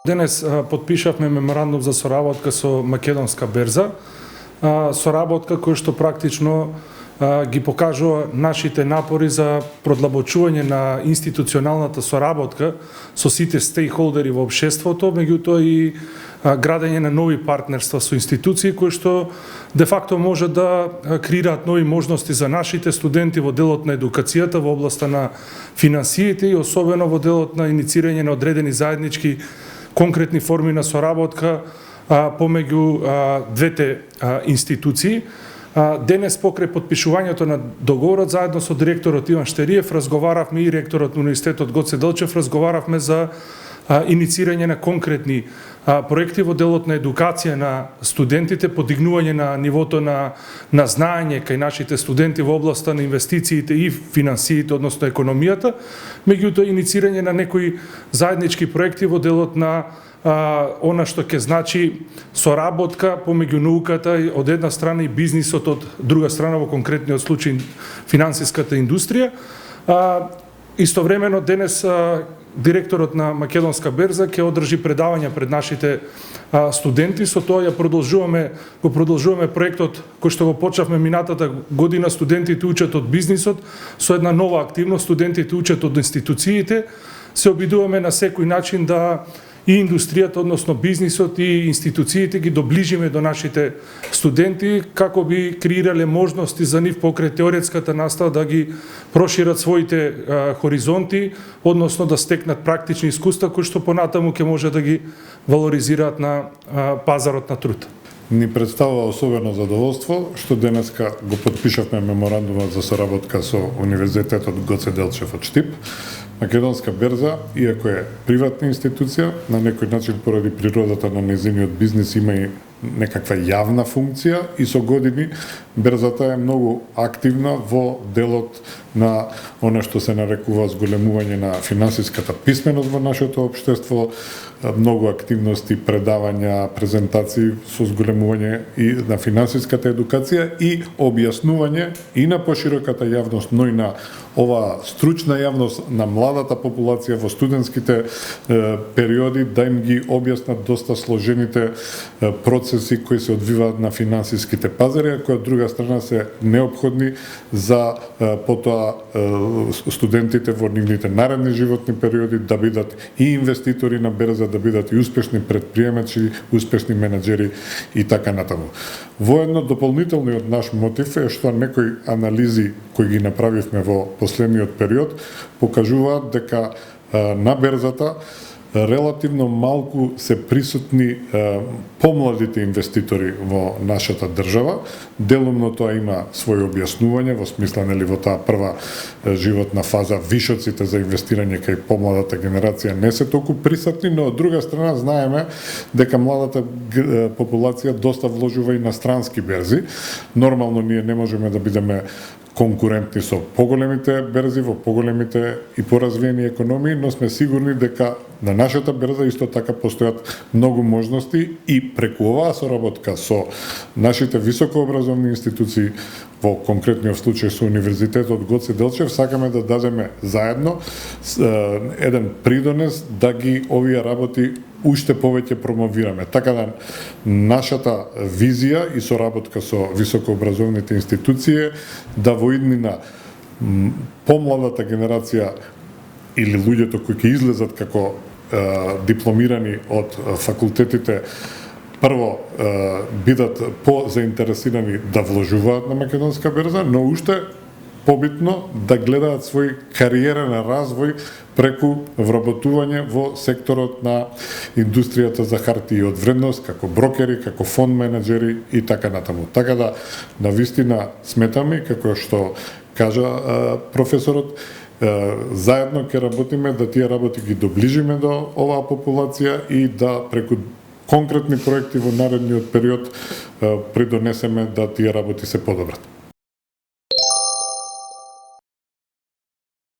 Денес подпишавме меморандум за соработка со Македонска берза, соработка која што практично ги покажува нашите напори за продлабочување на институционалната соработка со сите стейкхолдери во општеството, меѓутоа и градење на нови партнерства со институции кои што де факто може да креираат нови можности за нашите студенти во делот на едукацијата во областа на финансиите и особено во делот на иницирање на одредени заеднички конкретни форми на соработка помеѓу двете институции. Денес покрај подпишувањето на договорот заедно со директорот Иван Штериев разговаравме и ректорот на Универзитетот Гоце Делчев разговаравме за иницирање на конкретни проекти во делот на едукација на студентите, подигнување на нивото на знаење кај нашите студенти во областа на инвестициите и финансиите, односно економијата, меѓутоа иницирање на некои заеднички проекти во делот на она што ќе значи соработка помеѓу науката од една страна и бизнисот од друга страна, во конкретниот случај финансиската индустрија. Истовремено денес директорот на Македонска берза ќе одржи предавања пред нашите студенти. Со тоа го продолжуваме проектот кој што го почнавме минатата година. Студентите учат од бизнисот со една нова активност. Студентите учат од институциите. Се обидуваме на секој начин да и индустријата, односно бизнисот и институциите ги доближиме до нашите студенти, како би креирале можности за нив покрај теоретската настава да ги прошират своите хоризонти, односно да стекнат практични искуства кои што понатаму ќе може да ги валоризираат на пазарот на труд. Ни представува особено задоволство што денеска го подпишавме меморандумот за соработка со Универзитетот Гоце Делчев од Штип. Македонска берза, иако е приватна институција, на некој начин поради природата на нејзиниот бизнис има и некаква јавна функција и со години берзата е многу активна во делот на она што се нарекува зголемување на финансиската писменост во нашето општество, многу активности, предавања, презентации со зголемување и на финансиската едукација и објаснување и на пошироката јавност, но и на ова стручна јавност, на младата популација во студентските периоди, да им ги објаснат доста сложените процеси кои се одвиваат на финансиските пазари, а кои од друга страна се неопходни за потоа студентите во нивните наредни животни периоди да бидат и инвеститори на берза, да бидат и успешни претприемачи, успешни менаџери и така натаму. Воедно дополнителниот наш мотив е што некои анализи кои ги направивме во последниот период покажуваат дека на берзата релативно малку се присутни помладите инвеститори во нашата држава. Делумно тоа има своје објаснување во смисла во таа прва животна фаза вишоците за инвестирање кај помладата генерација не се толку присутни, но од друга страна знаеме дека младата популација доста вложува и на странски берзи. Нормално ние не можеме да бидеме конкурентни со поголемите берзи во поголемите и поразвиени економии, но сме сигурни дека на нашата берза исто така постојат многу можности и преку оваа соработка со нашите високообразовни институции, во конкретниот случај со Универзитетот Гоце Делчев, сакаме да дадеме заедно еден придонес да ги овие работи уште повеќе промовираме. Така да нашата визија и соработка со високообразовните институции да во иднина помладата генерација или луѓето кои ќе излезат како дипломирани од факултетите прво бидат по-заинтересирани да вложуваат на македонска берза, но уште побитно да гледаат свој кариерен развој преку вработување во секторот на индустријата за хартии од вредност, како брокери, како фонд менеджери и така натаму. Така да, навистина сметаме, како што кажа професорот, заедно ќе работиме да тие работи ги доближиме до оваа популација и да преку конкретни проекти во наредниот период придонесеме да тие работи се подобрат.